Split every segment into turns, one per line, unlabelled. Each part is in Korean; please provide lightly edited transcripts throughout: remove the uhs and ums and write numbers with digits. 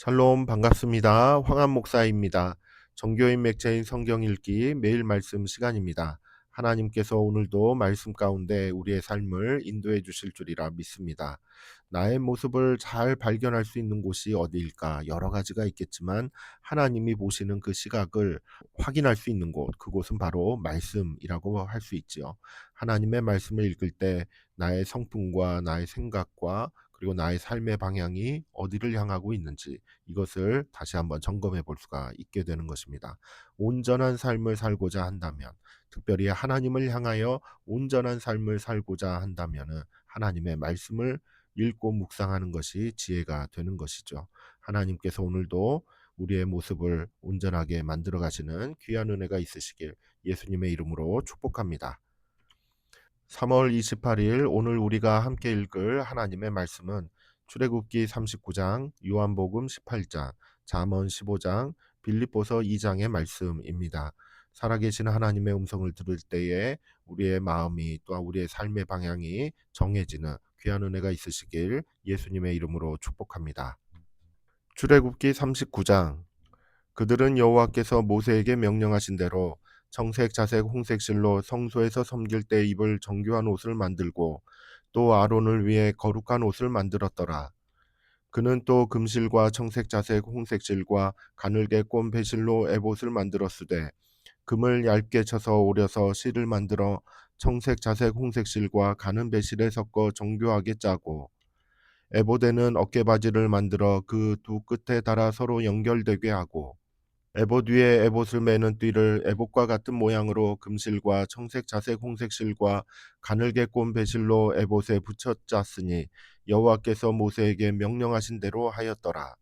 샬롬 반갑습니다. 황한 목사입니다. 정교인 맥체인 성경 읽기 매일 말씀 시간입니다. 하나님께서 오늘도 말씀 가운데 우리의 삶을 인도해 주실 줄이라 믿습니다. 나의 모습을 잘 발견할 수 있는 곳이 어디일까? 여러 가지가 있겠지만 하나님이 보시는 그 시각을 확인할 수 있는 곳, 그곳은 바로 말씀이라고 할 수 있지요. 하나님의 말씀을 읽을 때 나의 성품과 나의 생각과 그리고 나의 삶의 방향이 어디를 향하고 있는지 이것을 다시 한번 점검해 볼 수가 있게 되는 것입니다. 온전한 삶을 살고자 한다면, 특별히 하나님을 향하여 온전한 삶을 살고자 한다면은 하나님의 말씀을 읽고 묵상하는 것이 지혜가 되는 것이죠. 하나님께서 오늘도 우리의 모습을 온전하게 만들어 가시는 귀한 은혜가 있으시길 예수님의 이름으로 축복합니다. 3월 28일 오늘 우리가 함께 읽을 하나님의 말씀은 출애굽기 39장, 요한복음 18장, 잠언 15장, 빌립보서 2장의 말씀입니다. 살아계신 하나님의 음성을 들을 때에 우리의 마음이 또한 우리의 삶의 방향이 정해지는 귀한 은혜가 있으시길 예수님의 이름으로 축복합니다. 출애굽기 39장. 그들은 여호와께서 모세에게 명령하신 대로 청색, 자색, 홍색 실로 성소에서 섬길 때 입을 정교한 옷을 만들고 또 아론을 위해 거룩한 옷을 만들었더라. 그는 또 금실과 청색, 자색, 홍색 실과 가늘게 꼰 배실로 에봇을 만들었으되 금을 얇게 쳐서 오려서 실을 만들어 청색, 자색, 홍색 실과 가는 배실에 섞어 정교하게 짜고 에봇에는 어깨바지를 만들어 그 두 끝에 달아 서로 연결되게 하고 에봇 위에 에봇을 매는 띠를 에봇과 같은 모양으로 금실과 청색, 자색, 홍색 실과 가늘게 꼰 배실로 에봇에 붙여 짰으니 여호와께서 모세에게 명령하신 대로 하였더라.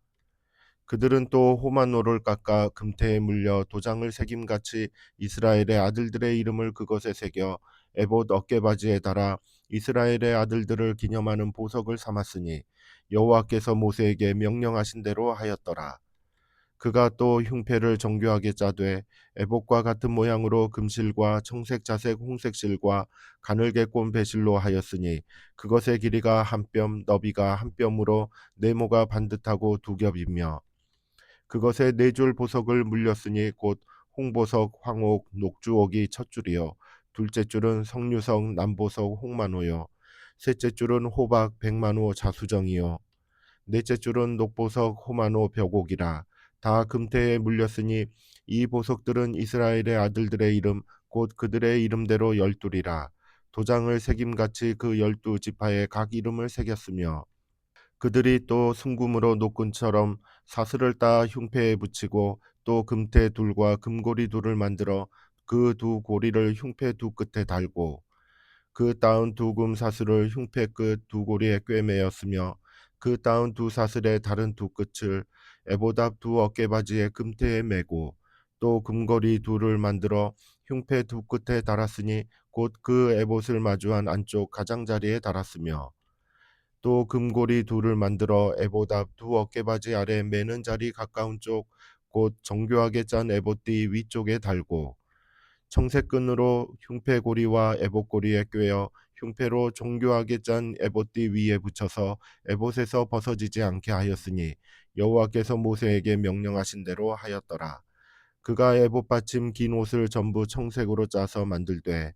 그들은 또 호마노를 깎아 금태에 물려 도장을 새김같이 이스라엘의 아들들의 이름을 그것에 새겨 에봇 어깨바지에 달아 이스라엘의 아들들을 기념하는 보석을 삼았으니 여호와께서 모세에게 명령하신 대로 하였더라. 그가 또 흉패를 정교하게 짜되 에봇과 같은 모양으로 금실과 청색, 자색, 홍색 실과 가늘게 꼰 배실로 하였으니 그것의 길이가 한 뼘, 너비가 한 뼘으로 네모가 반듯하고 두 겹이며 그것에 네 줄 보석을 물렸으니 곧 홍보석, 황옥, 녹주옥이 첫 줄이요 둘째 줄은 석류석, 남보석, 홍만호요 셋째 줄은 호박, 백만호, 자수정이요 넷째 줄은 녹보석, 호마노, 벽옥이라 다 금태에 물렸으니 이 보석들은 이스라엘의 아들들의 이름 곧 그들의 이름대로 열둘이라 도장을 새김같이 그 12지파에 각 이름을 새겼으며 그들이 또 순금으로 노끈처럼 사슬을 따 흉패에 붙이고 또 금태 둘과 금고리 둘을 만들어 그 두 고리를 흉패 두 끝에 달고 그 따은 두 금 사슬을 흉패 끝 두 고리에 꿰매었으며 그 따은 두 사슬의 다른 두 끝을 에봇 앞 두 어깨바지의 금태에 매고 또 금고리 둘을 만들어 흉패 두 끝에 달았으니 곧 그 에봇을 마주한 안쪽 가장자리에 달았으며 또 금고리 둘을 만들어 에봇 앞 두 어깨바지 아래 매는 자리 가까운 쪽 곧 정교하게 짠 에봇띠 위쪽에 달고 청색끈으로 흉패고리와 에봇고리에 꿰어 흉패로 정교하게 짠 에봇띠 위에 붙여서 에봇에서 벗어지지 않게 하였으니 여호와께서 모세에게 명령하신 대로 하였더라. 그가 에봇 받침 긴 옷을 전부 청색으로 짜서 만들되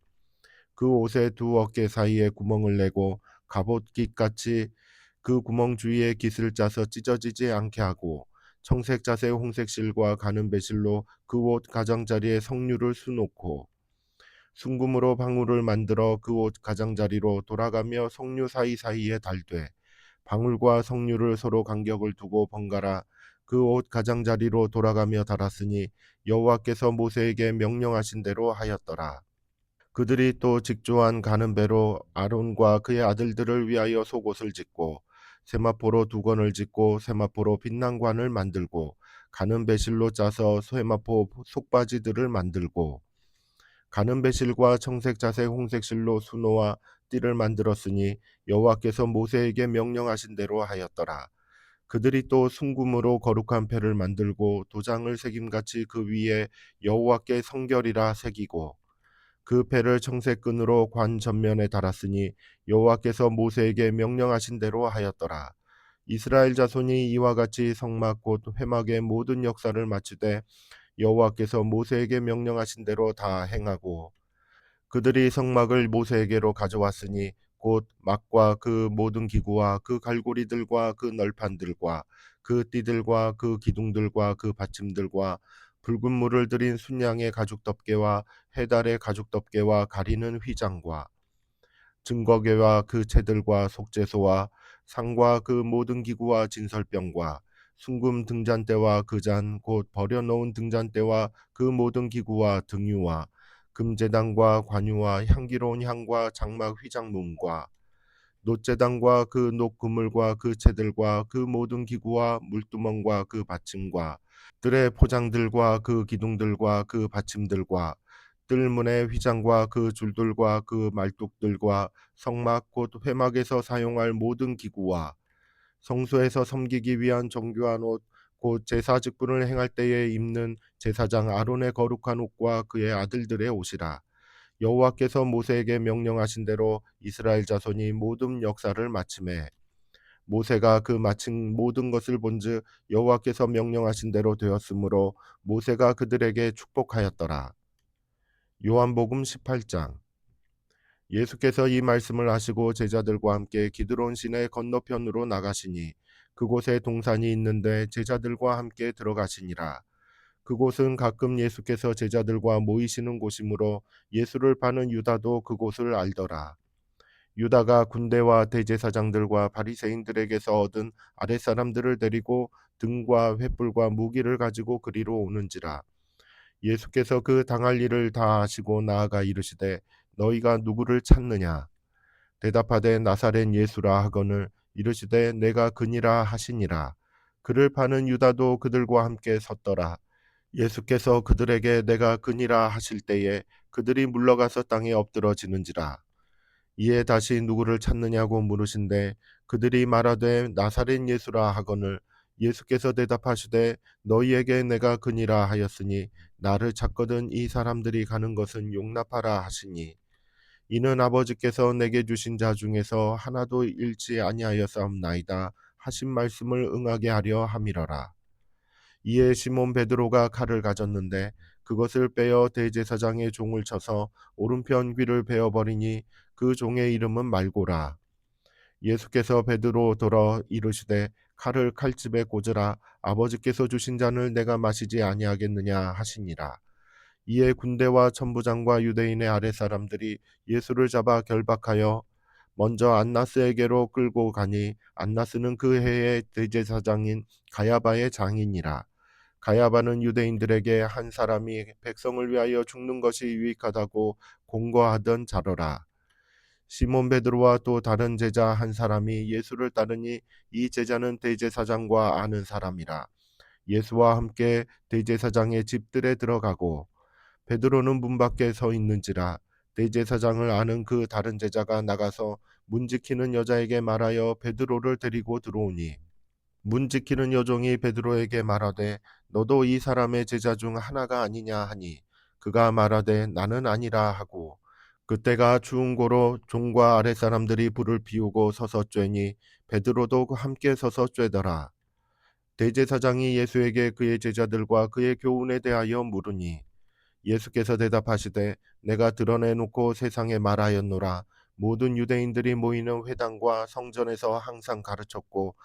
그 옷의 두 어깨 사이에 구멍을 내고 갑옷깃같이 그 구멍 주위에 깃을 짜서 찢어지지 않게 하고 청색, 자색, 홍색 실과 가는 배실로 그 옷 가장자리에 석류를 수놓고 순금으로 방울을 만들어 그 옷 가장자리로 돌아가며 석류 사이사이에 달되 방울과 석류를 서로 간격을 두고 번갈아 그 옷 가장자리로 돌아가며 달았으니 여호와께서 모세에게 명령하신 대로 하였더라. 그들이 또 직조한 가는 배로 아론과 그의 아들들을 위하여 속옷을 짓고 세마포로 두건을 짓고 세마포로 빛난 관을 만들고 가는 배실로 짜서 세마포 속바지들을 만들고 가는 배실과 청색, 자색, 홍색 실로 수노와 띠를 만들었으니 여호와께서 모세에게 명령하신 대로 하였더라. 그들이 또 순금으로 거룩한 패를 만들고 도장을 새김같이 그 위에 여호와께 성결이라 새기고 그 패를 청색끈으로 관 전면에 달았으니 여호와께서 모세에게 명령하신 대로 하였더라. 이스라엘 자손이 이와 같이 성막 곧 회막의 모든 역사를 마치되 여호와께서 모세에게 명령하신 대로 다 행하고 그들이 성막을 모세에게로 가져왔으니 곧 막과 그 모든 기구와 그 갈고리들과 그 널판들과 그 띠들과 그 기둥들과 그 받침들과 붉은 물을 들인 순양의 가죽 덮개와 해달의 가죽 덮개와 가리는 휘장과 증거궤와 그 채들과 속죄소와 상과 그 모든 기구와 진설병과 순금 등잔대와 그 잔 곧 버려놓은 등잔대와 그 모든 기구와 등유와 금제단과 관유와 향기로운 향과 장막 휘장문과 놋제단과 그 녹그물과 그 채들과 그 모든 기구와 물두멍과 그 받침과 뜰의 포장들과 그 기둥들과 그 받침들과 뜰문의 휘장과 그 줄들과 그 말뚝들과 성막 곧 회막에서 사용할 모든 기구와 성소에서 섬기기 위한 정교한 옷 곧 제사 직분을 행할 때에 입는 제사장 아론의 거룩한 옷과 그의 아들들의 옷이라. 여호와께서 모세에게 명령하신 대로 이스라엘 자손이 모든 역사를 마침에 모세가 그 마친 모든 것을 본즉 여호와께서 명령하신 대로 되었으므로 모세가 그들에게 축복하였더라. 요한복음 18장. 예수께서 이 말씀을 하시고 제자들과 함께 기드론 시내 건너편으로 나가시니 그곳에 동산이 있는데 제자들과 함께 들어가시니라. 그곳은 가끔 예수께서 제자들과 모이시는 곳이므로 예수를 파는 유다도 그곳을 알더라. 유다가 군대와 대제사장들과 바리새인들에게서 얻은 아랫사람들을 데리고 등과 횃불과 무기를 가지고 그리로 오는지라. 예수께서 그 당할 일을 다 아시고 나아가 이르시되 너희가 누구를 찾느냐. 대답하되 나사렛 예수라 하거늘 이르시되 내가 그니라 하시니라. 그를 파는 유다도 그들과 함께 섰더라. 예수께서 그들에게 내가 그니라 하실 때에 그들이 물러가서 땅에 엎드러지는지라. 이에 다시 누구를 찾느냐고 물으신대 그들이 말하되 나사렛 예수라 하거늘 예수께서 대답하시되 너희에게 내가 그니라 하였으니 나를 찾거든 이 사람들이 가는 것은 용납하라 하시니 이는 아버지께서 내게 주신 자 중에서 하나도 잃지 아니하였사옵나이다 하신 말씀을 응하게 하려 함이러라. 이에 시몬 베드로가 칼을 가졌는데 그것을 빼어 대제사장의 종을 쳐서 오른편 귀를 베어버리니 그 종의 이름은 말고라. 예수께서 베드로 돌아 이르시되 칼을 칼집에 꽂으라. 아버지께서 주신 잔을 내가 마시지 아니하겠느냐 하시니라. 이에 군대와 천부장과 유대인의 아랫사람들이 예수를 잡아 결박하여 먼저 안나스에게로 끌고 가니 안나스는 그 해의 대제사장인 가야바의 장인이라. 가야바는 유대인들에게 한 사람이 백성을 위하여 죽는 것이 유익하다고 공고하던 자로라. 시몬 베드로와 또 다른 제자 한 사람이 예수를 따르니 이 제자는 대제사장과 아는 사람이라. 예수와 함께 대제사장의 집들에 들어가고 베드로는 문 밖에 서 있는지라. 대제사장을 아는 그 다른 제자가 나가서 문 지키는 여자에게 말하여 베드로를 데리고 들어오니 문 지키는 여종이 베드로에게 말하되 너도 이 사람의 제자 중 하나가 아니냐 하니 그가 말하되 나는 아니라 하고 그때가 추운 고로 종과 아랫사람들이 불을 피우고 서서 쬐니 베드로도 함께 서서 쬐더라. 대제사장이 예수에게 그의 제자들과 그의 교훈에 대하여 물으니 예수께서 대답하시되 내가 드러내놓고 세상에 말하였노라. 모든 유대인들이 모이는 회당과 성전에서 항상 가르쳤고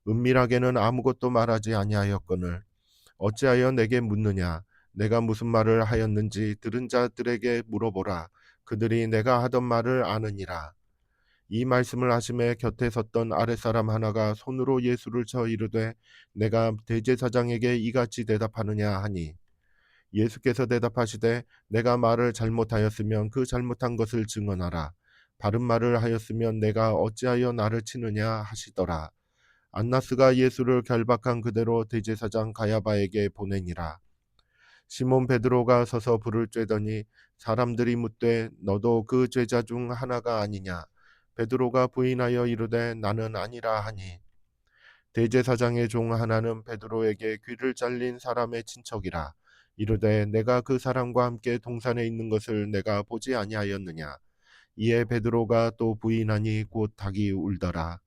은밀하게는 아무것도 말하지 아니하였거늘 어찌하여 내게 묻느냐. 내가 무슨 말을 하였는지 들은 자들에게 물어보라. 그들이 내가 하던 말을 아느니라. 이 말씀을 하심에 곁에 섰던 아랫사람 하나가 손으로 예수를 쳐 이르되 내가 대제사장에게 이같이 대답하느냐 하니 예수께서 대답하시되 내가 말을 잘못하였으면 그 잘못한 것을 증언하라. 바른 말을 하였으면 내가 어찌하여 나를 치느냐 하시더라. 안나스가 예수를 결박한 그대로 대제사장 가야바에게 보내니라. 시몬 베드로가 서서 불을 쬐더니 사람들이 묻되 너도 그 제자 중 하나가 아니냐. 베드로가 부인하여 이르되 나는 아니라 하니 대제사장의 종 하나는 베드로에게 귀를 잘린 사람의 친척이라. 이르되 내가 그 사람과 함께 동산에 있는 것을 내가 보지 아니하였느냐. 이에 베드로가 또 부인하니 곧 닭이 울더라.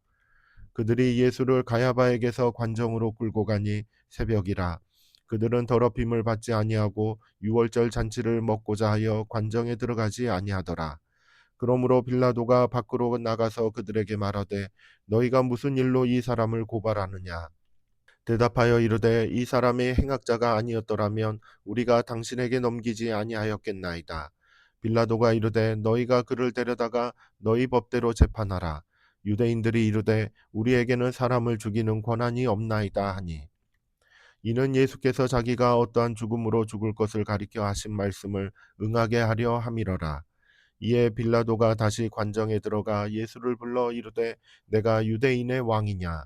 그들이 예수를 가야바에게서 관정으로 끌고 가니 새벽이라. 그들은 더럽힘을 받지 아니하고 유월절 잔치를 먹고자 하여 관정에 들어가지 아니하더라. 그러므로 빌라도가 밖으로 나가서 그들에게 말하되 너희가 무슨 일로 이 사람을 고발하느냐. 대답하여 이르되 이 사람이 행악자가 아니었더라면 우리가 당신에게 넘기지 아니하였겠나이다. 빌라도가 이르되 너희가 그를 데려다가 너희 법대로 재판하라. 유대인들이 이르되 우리에게는 사람을 죽이는 권한이 없나이다 하니 이는 예수께서 자기가 어떠한 죽음으로 죽을 것을 가리켜 하신 말씀을 응하게 하려 함이러라. 이에 빌라도가 다시 관정에 들어가 예수를 불러 이르되 내가 유대인의 왕이냐.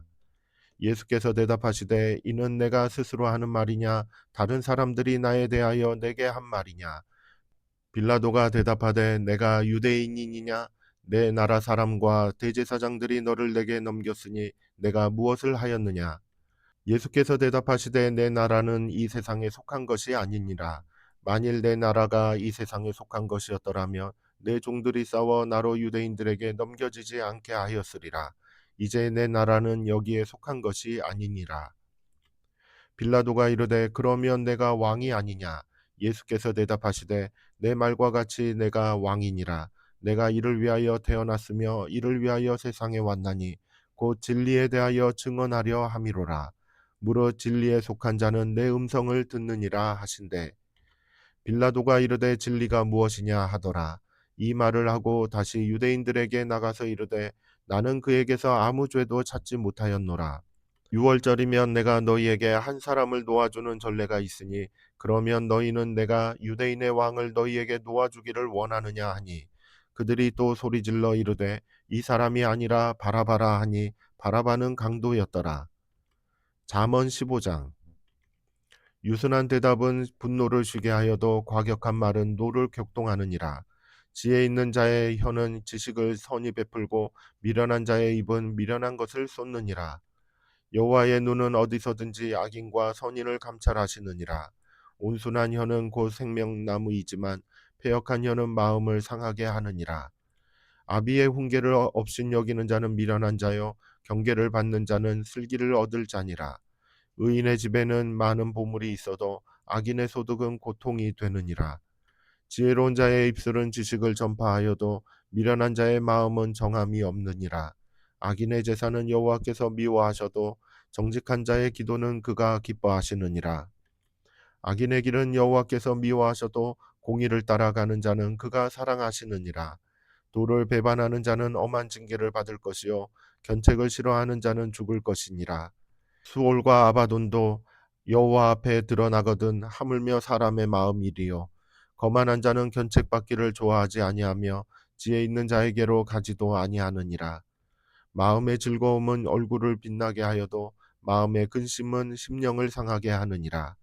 예수께서 대답하시되 이는 내가 스스로 하는 말이냐 다른 사람들이 나에 대하여 내게 한 말이냐. 빌라도가 대답하되 내가 유대인이냐 내 나라 사람과 대제사장들이 너를 내게 넘겼으니 내가 무엇을 하였느냐. 예수께서 대답하시되 내 나라는 이 세상에 속한 것이 아니니라. 만일 내 나라가 이 세상에 속한 것이었더라면 내 종들이 싸워 나로 유대인들에게 넘겨지지 않게 하였으리라. 이제 내 나라는 여기에 속한 것이 아니니라. 빌라도가 이르되 그러면 내가 왕이 아니냐. 예수께서 대답하시되 내 말과 같이 내가 왕이니라. 내가 이를 위하여 태어났으며 이를 위하여 세상에 왔나니 곧 진리에 대하여 증언하려 함이로라. 무릇 진리에 속한 자는 내 음성을 듣느니라 하신대. 빌라도가 이르되 진리가 무엇이냐 하더라. 이 말을 하고 다시 유대인들에게 나가서 이르되 나는 그에게서 아무 죄도 찾지 못하였노라. 유월절이면 내가 너희에게 한 사람을 놓아주는 전례가 있으니 그러면 너희는 내가 유대인의 왕을 너희에게 놓아주기를 원하느냐 하니 그들이 또 소리질러 이르되 이 사람이 아니라 바라바라 하니 바라바는 강도였더라. 잠언 15장. 유순한 대답은 분노를 쉬게 하여도 과격한 말은 노를 격동하느니라. 지혜 있는 자의 혀는 지식을 선히 베풀고 미련한 자의 입은 미련한 것을 쏟느니라. 여호와의 눈은 어디서든지 악인과 선인을 감찰하시느니라. 온순한 혀는 곧 생명나무이지만 패역한 혀는 마음을 상하게 하느니라. 아비의 훈계를 업신여기는 자는 미련한 자요 경계를 받는 자는 슬기를 얻을 자니라. 의인의 집에는 많은 보물이 있어도 악인의 소득은 고통이 되느니라. 지혜로운 자의 입술은 지식을 전파하여도 미련한 자의 마음은 정함이 없느니라. 악인의 제사는 여호와께서 미워하셔도 정직한 자의 기도는 그가 기뻐하시느니라. 악인의 길은 여호와께서 미워하셔도 공의를 따라가는 자는 그가 사랑하시느니라. 도를 배반하는 자는 엄한 징계를 받을 것이요 견책을 싫어하는 자는 죽을 것이니라. 수올과 아바돈도 여호와 앞에 드러나거든 하물며 사람의 마음이리요. 거만한 자는 견책받기를 좋아하지 아니하며 지혜 있는 자에게로 가지도 아니하느니라. 마음의 즐거움은 얼굴을 빛나게 하여도 마음의 근심은 심령을 상하게 하느니라.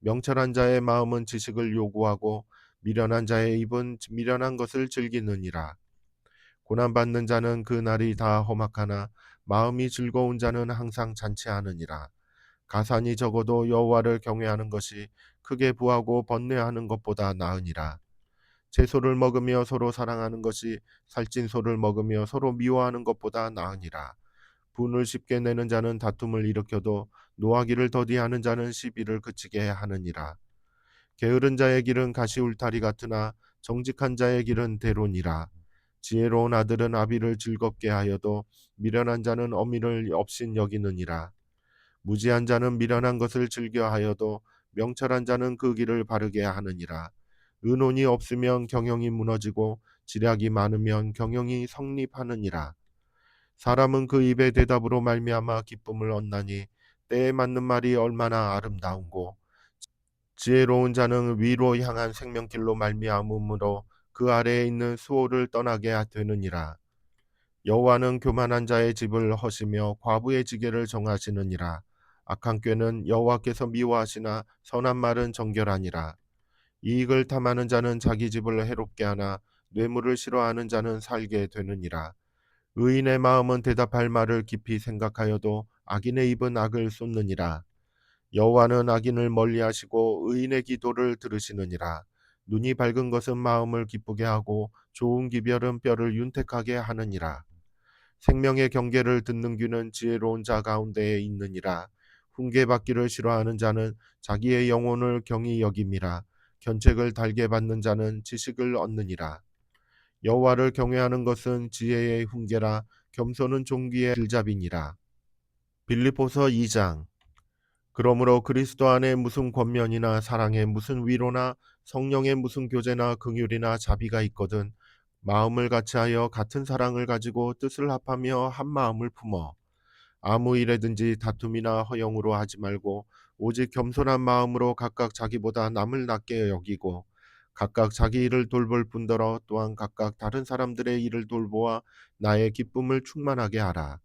명철한 자의 마음은 지식을 요구하고 미련한 자의 입은 미련한 것을 즐기느니라. 고난받는 자는 그 날이 다 험악하나 마음이 즐거운 자는 항상 잔치하느니라. 가산이 적어도 여호와를 경외하는 것이 크게 부하고 번뇌하는 것보다 나으니라. 채소를 먹으며 서로 사랑하는 것이 살찐 소를 먹으며 서로 미워하는 것보다 나으니라. 분을 쉽게 내는 자는 다툼을 일으켜도 노하기를 더디하는 자는 시비를 그치게 하느니라. 게으른 자의 길은 가시울타리 같으나 정직한 자의 길은 대론이라. 지혜로운 아들은 아비를 즐겁게 하여도 미련한 자는 어미를 업신 여기느니라. 무지한 자는 미련한 것을 즐겨하여도 명철한 자는 그 길을 바르게 하느니라. 의논이 없으면 경영이 무너지고 지략이 많으면 경영이 성립하느니라. 사람은 그 입의 대답으로 말미암아 기쁨을 얻나니 때에 맞는 말이 얼마나 아름다운고 지혜로운 자는 위로 향한 생명길로 말미암음으로 그 아래에 있는 수호를 떠나게 되느니라. 여호와는 교만한 자의 집을 허시며 과부의 지게를 정하시느니라. 악한 꾀는 여호와께서 미워하시나 선한 말은 정결하니라. 이익을 탐하는 자는 자기 집을 해롭게 하나 뇌물을 싫어하는 자는 살게 되느니라. 의인의 마음은 대답할 말을 깊이 생각하여도 악인의 입은 악을 쏟느니라. 여호와는 악인을 멀리하시고 의인의 기도를 들으시느니라. 눈이 밝은 것은 마음을 기쁘게 하고 좋은 기별은 뼈를 윤택하게 하느니라. 생명의 경계를 듣는 귀는 지혜로운 자 가운데에 있느니라. 훈계받기를 싫어하는 자는 자기의 영혼을 경히 여김이라. 견책을 달게 받는 자는 지식을 얻느니라. 여호와를 경외하는 것은 지혜의 훈계라. 겸손은 종기의 길잡이니라. 빌립보서 2장. 그러므로 그리스도 안에 무슨 권면이나 사랑에 무슨 위로나 성령의 무슨 교제나 긍휼이나 자비가 있거든 마음을 같이하여 같은 사랑을 가지고 뜻을 합하며 한 마음을 품어 아무 일에든지 다툼이나 허영으로 하지 말고 오직 겸손한 마음으로 각각 자기보다 남을 낮게 여기고 각각 자기 일을 돌볼 뿐더러 또한 각각 다른 사람들의 일을 돌보아 나의 기쁨을 충만하게 하라.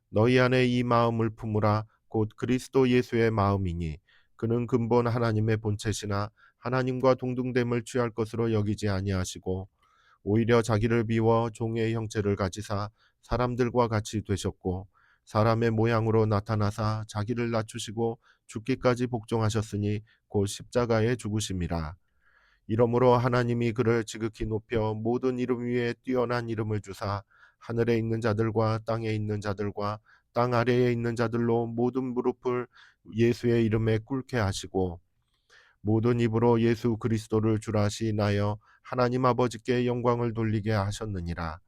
너희 안에 이 마음을 품으라. 곧 그리스도 예수의 마음이니 그는 근본 하나님의 본체시나 하나님과 동등됨을 취할 것으로 여기지 아니하시고 오히려 자기를 비워 종의 형체를 가지사 사람들과 같이 되셨고 사람의 모양으로 나타나사 자기를 낮추시고 죽기까지 복종하셨으니 곧 십자가에 죽으심이라. 이러므로 하나님이 그를 지극히 높여 모든 이름 위에 뛰어난 이름을 주사 하늘에 있는 자들과 땅에 있는 자들과 땅 아래에 있는 자들로 모든 무릎을 예수의 이름에 꿇게 하시고 모든 입으로 예수 그리스도를 주라 시인하여 하나님 아버지께 영광을 돌리게 하셨느니라.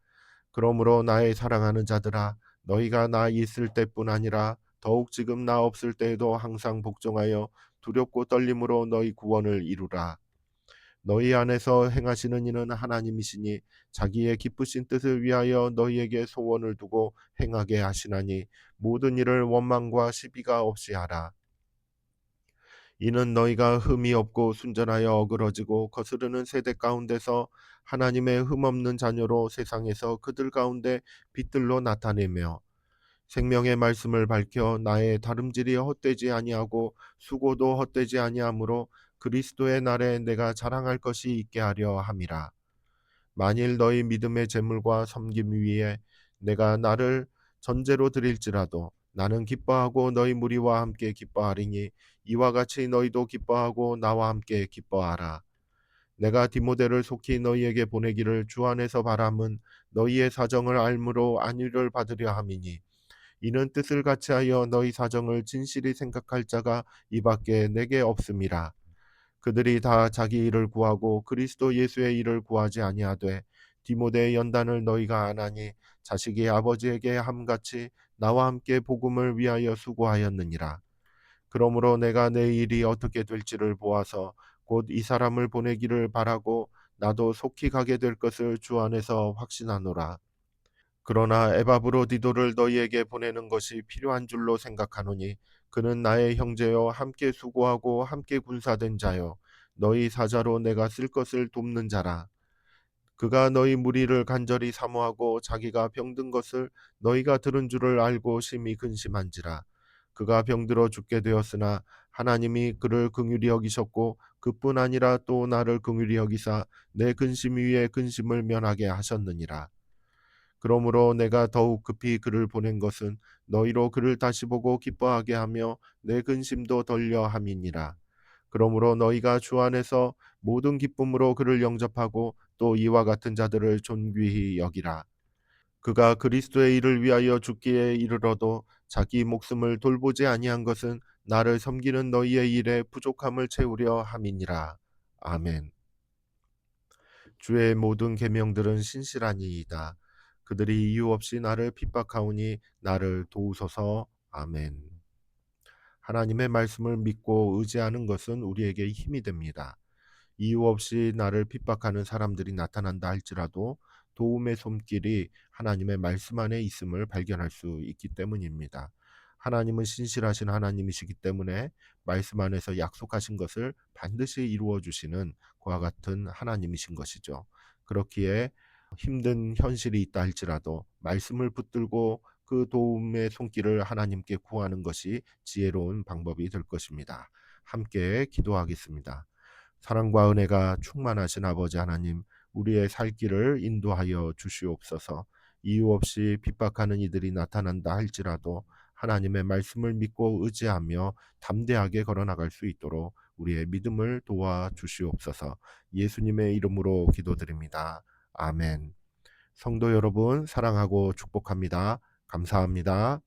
그러므로 나의 사랑하는 자들아 너희가 나 있을 때뿐 아니라 더욱 지금 나 없을 때에도 항상 복종하여 두렵고 떨림으로 너희 구원을 이루라. 너희 안에서 행하시는 이는 하나님이시니 자기의 기쁘신 뜻을 위하여 너희에게 소원을 두고 행하게 하시나니 모든 일을 원망과 시비가 없이 하라. 이는 너희가 흠이 없고 순전하여 어그러지고 거스르는 세대 가운데서 하나님의 흠없는 자녀로 세상에서 그들 가운데 빛들로 나타내며 생명의 말씀을 밝혀 나의 다름질이 헛되지 아니하고 수고도 헛되지 아니하므로 그리스도의 날에 내가 자랑할 것이 있게 하려 함이라. 만일 너희 믿음의 재물과 섬김 위에 내가 나를 전제로 드릴지라도 나는 기뻐하고 너희 무리와 함께 기뻐하리니 이와 같이 너희도 기뻐하고 나와 함께 기뻐하라. 내가 디모데를 속히 너희에게 보내기를 주 안에서 바람은 너희의 사정을 알므로 안위를 받으려 함이니 이는 뜻을 같이하여 너희 사정을 진실히 생각할 자가 이밖에 내게 없음이라. 그들이 다 자기 일을 구하고 그리스도 예수의 일을 구하지 아니하되 디모데의 연단을 너희가 아나니 자식이 아버지에게 함같이 나와 함께 복음을 위하여 수고하였느니라. 그러므로 내가 내 일이 어떻게 될지를 보아서 곧 이 사람을 보내기를 바라고 나도 속히 가게 될 것을 주 안에서 확신하노라. 그러나 에바브로디도를 너희에게 보내는 것이 필요한 줄로 생각하노니 그는 나의 형제여 함께 수고하고 함께 군사된 자요 너희 사자로 내가 쓸 것을 돕는 자라. 그가 너희 무리를 간절히 사모하고 자기가 병든 것을 너희가 들은 줄을 알고 심히 근심한지라. 그가 병들어 죽게 되었으나 하나님이 그를 긍휼히 여기셨고 그뿐 아니라 또 나를 긍휼히 여기사 내 근심 위에 근심을 면하게 하셨느니라. 그러므로 내가 더욱 급히 그를 보낸 것은 너희로 그를 다시 보고 기뻐하게 하며 내 근심도 덜려 함이니라. 그러므로 너희가 주 안에서 모든 기쁨으로 그를 영접하고 또 이와 같은 자들을 존귀히 여기라. 그가 그리스도의 일을 위하여 죽기에 이르러도 자기 목숨을 돌보지 아니한 것은 나를 섬기는 너희의 일에 부족함을 채우려 함이니라. 아멘. 주의 모든 계명들은 신실하니이다. 그들이 이유 없이 나를 핍박하오니 나를 도우소서. 아멘. 하나님의 말씀을 믿고 의지하는 것은 우리에게 힘이 됩니다. 이유 없이 나를 핍박하는 사람들이 나타난다 할지라도 도움의 손길이 하나님의 말씀 안에 있음을 발견할 수 있기 때문입니다. 하나님은 신실하신 하나님이시기 때문에 말씀 안에서 약속하신 것을 반드시 이루어 주시는 그와 같은 하나님이신 것이죠. 그렇기에 힘든 현실이 있다 할지라도 말씀을 붙들고 그 도움의 손길을 하나님께 구하는 것이 지혜로운 방법이 될 것입니다. 함께 기도하겠습니다. 사랑과 은혜가 충만하신 아버지 하나님, 우리의 살 길을 인도하여 주시옵소서. 이유 없이 핍박하는 이들이 나타난다 할지라도 하나님의 말씀을 믿고 의지하며 담대하게 걸어나갈 수 있도록 우리의 믿음을 도와 주시옵소서. 예수님의 이름으로 기도드립니다. 아멘. 성도 여러분 사랑하고 축복합니다. 감사합니다.